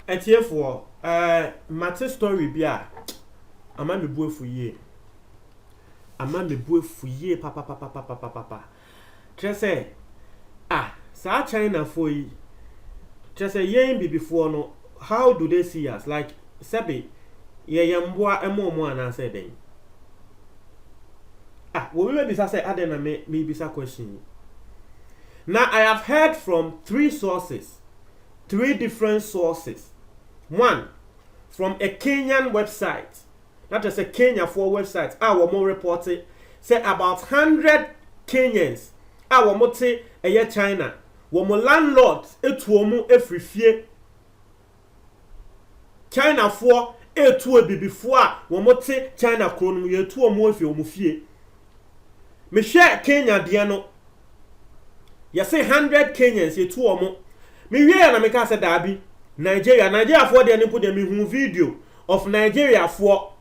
Etiefo mate story bia ama me buefu ye papa trese sa China for yi trese yen bi before no how do they see us like sebe ye yemboa emomo anase den we will be say adena me bisa question. Now I have heard from three different sources. One, from a Kenyan website. That is a Kenya for website. Our more reported say about 100 Kenyans. Our mote a year China. Womo landlords etuomu efrifie. China for etuo bi before womote China kronum yetuomu efi omufie. Me share Kenya dia no. You say 100 Kenyans yetuomu. Me wie na me ka say dabi. Nigeria for the put them video of Nigeria for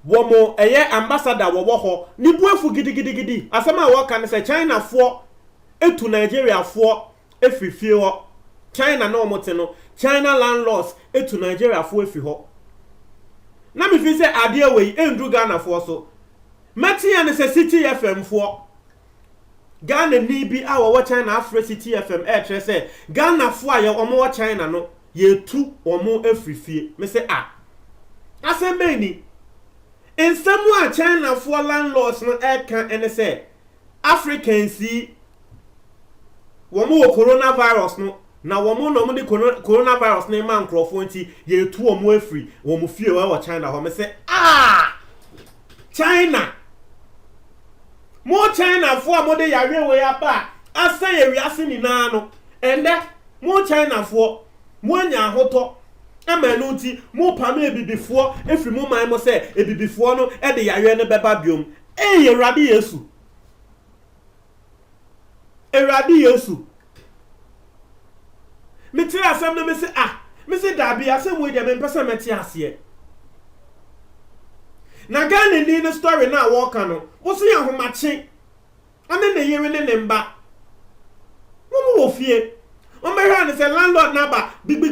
womo eye ambassador wo ho ni buafu gidi asema wo kan say China for etu Nigeria for efifie ho China no mote no China landlords etu Nigeria for efi ho na me fi say ade we endru Ghana for so meti ya ne say City FM for Ghana ni bi awo China Afro City FM tre say Ghana fo aye omo China no ye tu omo afrifie me say aseme ni ensemu a China fo landlords no kan ene say Africans si womo coronavirus no na womo no mo de coronavirus na man crofo nti ye tu omo afri womo fie wa China ho me say China Mo China for mo de yawe we apa asa ye wiase ni na no ende mo China for mo anya hoto amanu nti mo pam ebibifo efri mo man mo se ebibifo no e de yawe ne beba biom Ewurade Yesu me tiri asem no me se dabi asem we de me pese meti ase na Ghana ni the story na wo ka no wo se ya homache ane ne yere ne mba wo fie o me hwa ne se landlord na ba big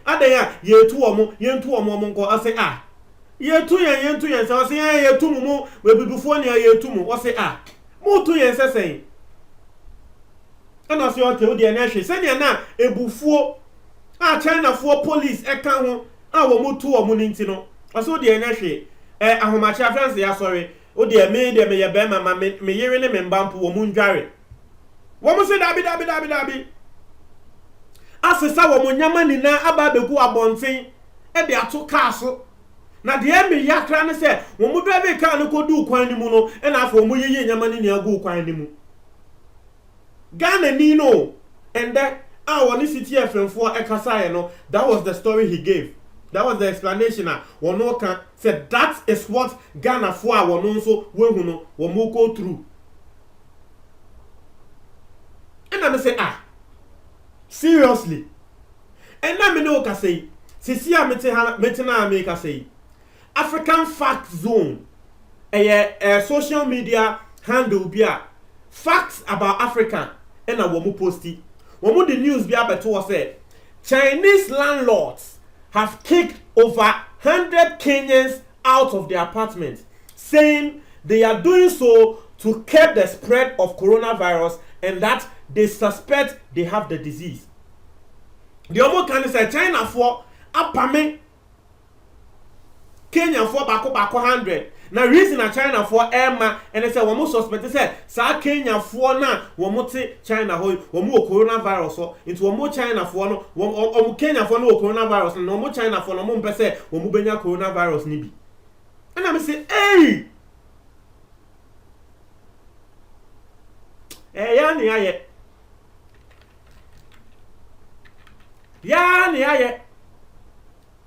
ade ya yetu omo nko ase yetu yen se o se yetu mu we bibufo ne yetu mu wo se mo tu yen se sen ana se o ke o de na hwe se ne na ebufuo China for police e ka ho wo mo tu omo ni nti no aso de enya hwe ahomachi afense ya sorry o de me ye be mama me yere ne me mbampo wo mu ndware wo mu se dabi asesa wo mu nyama ni na aba beku abonten e de ato kaaso na de me yakra ne se wo mu do be ka ne kodu kwan ni mu no e na afo mu yeye nyama ni agu kwan ni mu Ghana ni no and that woni City FM for ekasa no that was the story he gave. That was the explanation. One can said that is what Ghana for one also we no we go through. And I say seriously. And I know can say Sisia metina make say African Fact Zone a social media handle bia facts about Africa and a womu posti. Womu the news bia beto say Chinese landlords have kicked over 100 Kenyans out of their apartments, saying they are doing so to curb the spread of coronavirus and that they suspect they have the disease. The Omo can say China for apame Kenya for bako 100. Now reason a China for Emma and they say womo suspect say sa Kenya for na womo te China ho womo coronavirus so into womo China for no womo Kenya for no coronavirus no womo China for no mo mpese womo benya coronavirus ni bi. And I say ya ni aye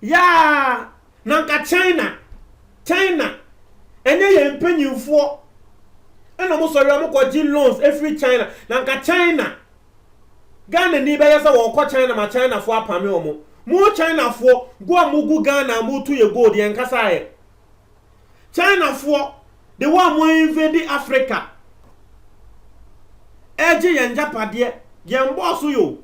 ya nanka China enye ye mpanyimfo ena mo sori am ko gi loans every China nanka China Ghana ni be yesa wo ko China ma China fo apame omo mo China fo go amugu Ghana mo tu ye gold ye nkasa ye China for the one more invade Africa. Eje yen japade yen boss yo.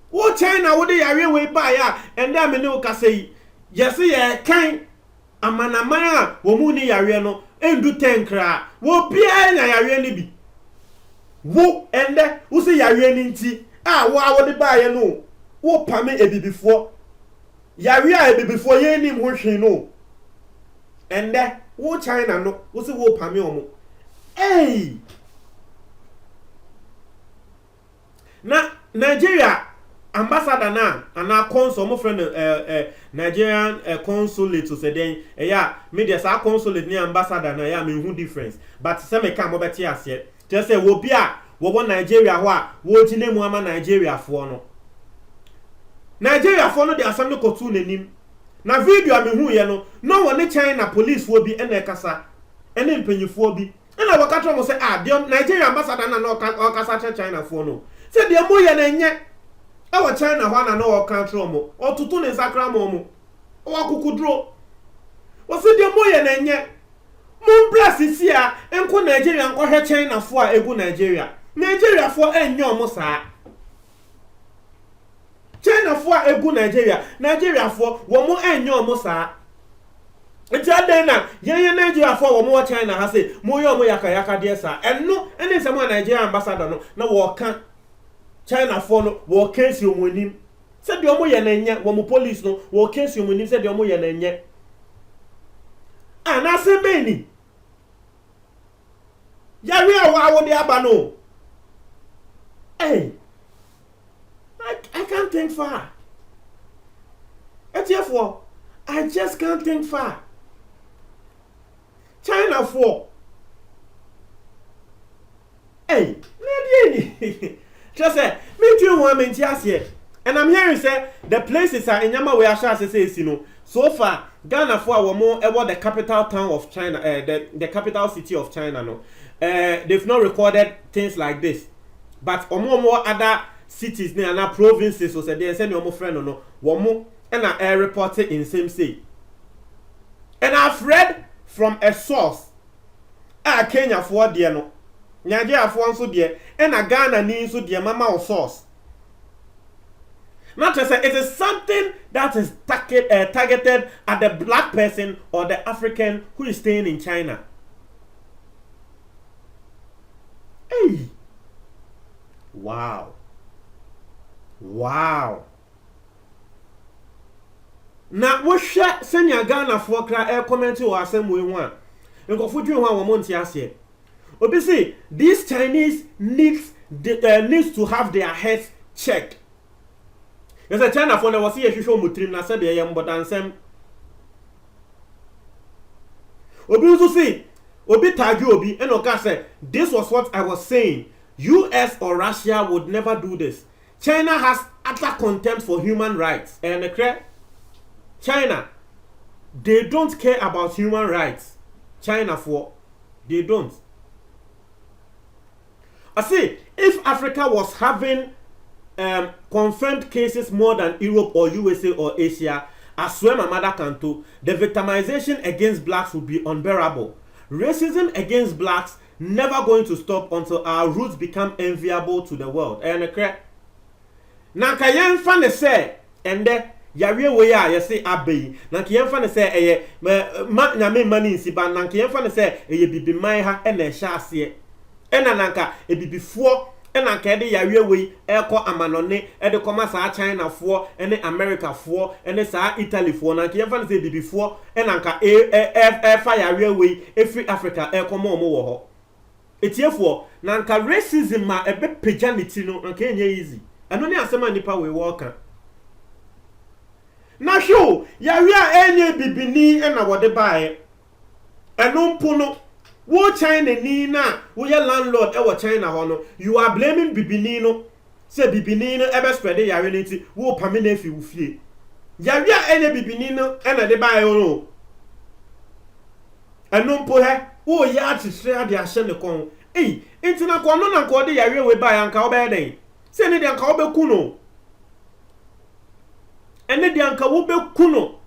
Wo China wo de yare we ba ya ende amene wo ka sei. Yes ye kan amanaman a wo mu ni yare no endu tenkra. Wo bia na yare ni bi. Wo ende wo se yare ni nti wo de ba ye no. Wo pame ebibifo. Yare a ebibifo ye ni ho hwe no. Ende wo China no wo se wo pame omo. Hey! Na Nigeria ambassador na ana consul mo friend Nigerian consulate to say den ya media sa consulate ni ambassador na ya me hu difference but say me kan mo beti ase just say wo bia wo Nigeria ho a wo gine mu ama Nigeria fo no de asam ko tu nanim na video a me hu ye no no wo ne China police fo bi ena kasa ena mpanyifo bi ena wakato mo say the Nigeria ambassador na no kasa China fo no say de mo ye na nye awa China ho na no control mo otutu ne sakra mo wakukudro wo say de mo ye na nye mo bless isi a enko Nigeria nko he China fo a egu Nigeria fo enyo mo saa China fo a egu Nigeria fo wo mo enyo mo saa enti ade na yen Nigeria fo wo mo China ha say mo yo mo yaka de saa enno ene se mo Nigeria ambassador no na wo kan China for no wo case yo monim se de omo ye na nya wo mo police no wo case yo monim se de omo ye na nya ana se beni ya wi awo de aba no hey I can't think far therefore I just can't think far China for hey na just say, me too one mentias here. And I'm hearing say the places are in Yama where I say no. So far, Ghana for our more about the capital town of China, the capital city of China. No, they've not recorded things like this. But more other cities and other provinces, so they send your friend or no, one more and I reported in same say. And I've read from a source. Kenya for dear no. Nigeria for so dear and a Ghana ni so dear mama or source. Not to say it is something that is targeted at the black person or the African who is staying in China. Hey. Wow. Na wo hwe senya Ghana for kra comment o asem we ho a. Nkofo dwen ho a wo monti ase. Obviously, these Chinese needs to have their heads checked. There's a China for the was here show mutrim na said the yambodansem. Obi also say, Obi tagi Obi and Oka said, this was what I was saying. US or Russia would never do this. China has utter contempt for human rights. And China, they don't care about human rights. China for, they don't. I say, if Africa was having confirmed cases more than Europe or USA or Asia, I swear my mother can too, the victimization against blacks would be unbearable. Racism against blacks never going to stop until our roots become enviable to the world. And nanka yen fa ne say ende yare we ya yesi abeyi nanka yen fa ne say eye ma nyame mani nsiba nanka yen fa ne say eye bibiman ha e na ehya ase ena nanka ebibifo ena nka de yare we ekọ amanone e de koma sa China fo ene America fo ene sa Italy fo nanka yen fa ne say bibifo ena nka fa yare we efi Africa ekoma omo wo ho etiefo nanka racism ma ebe pejanity no nanka enye easy eno ni asema nipa we worker na show yare a enye bibini ena wode bae eno mpo no wo China ni na wo ye landlord e wo China ho no you are blaming bibini no say bibini no ebe spread yare nti wo pame na fi wo fie yare a enye bibini no ena de bae no eno mpo he wo ya atihre ade ahye ne kon intina ko no na ko de yare we bae anka obe den se ne de anka obeku no ene de anka wo beku no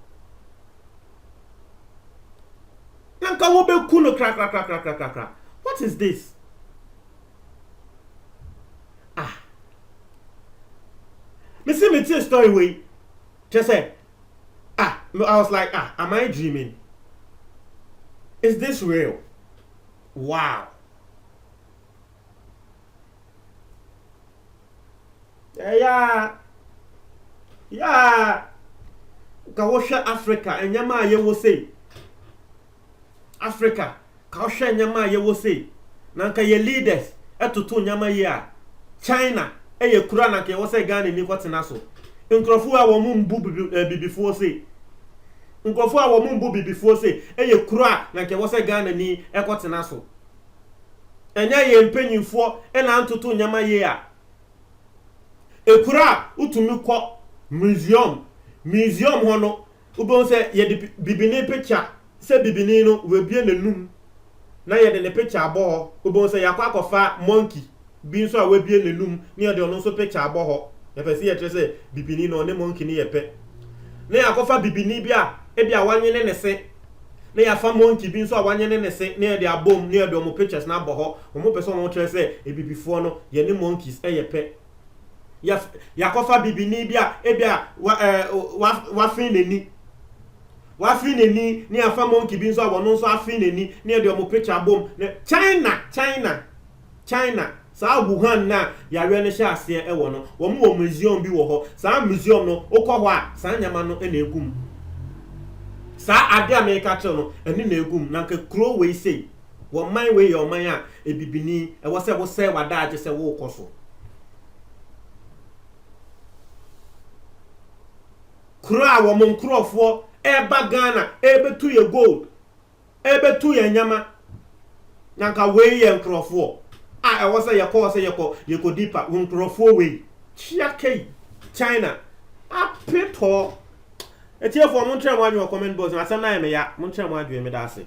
Nanka wo be ku no kra. What is this? Me see me tell story way. Just say, I was like, am I dreaming? Is this real? Wow. Yeah. Kawosha Africa and Yama ye will say. Africa, Kawosha Yama ye will say. Nanka ye leaders, etutu Yama ya. China, ye kurana ke was a gun in Nicotenaso. Nkrofu a woman before say. Nkrofu a woman before say. Ye kura na ke was a gun ni Ecotenaso. And ye penny for and antutu Yama ya. Ekura utumi kwa museum hono ubon se ye bibini picture se bibini no we bie nanum na ye de ne picture abo ubon se yakwa kofa monkey bi nso a we bie nanum ne ye de ono so picture abo ho ye pese ye trese bibini no ne monkey ne ye pe na yakofa bibini bia e bia wanyene ne se na yafa monkey bi nso a wanyene ne se ne ye de abom ne ye de omo pictures na abo ho omo pese omo trese e bibifo no ye ne monkeys e ye pe yakofa bibini bia ebia wafin neni ni afa monkey bi nso abono nso afin neni ni e de omo picture bom China sa Wuhan na yawe ne sha ase e wo no wo mo museum bi wo ho sa museum no okọ ho a sa nyama no e na egum sa ade America che no eni na egum na nke kro we sei wo man we your man a ebibini e wo se wada age se wo koso kura wo mon krofo eba Ghana ebetu ye gold ebetu ye nyama nanka we ye krofo e wo se ye ko deeper won krofo we chiake China apito etie for mon try mo adwo comment box asem na me ya mon try mo adwo me da ase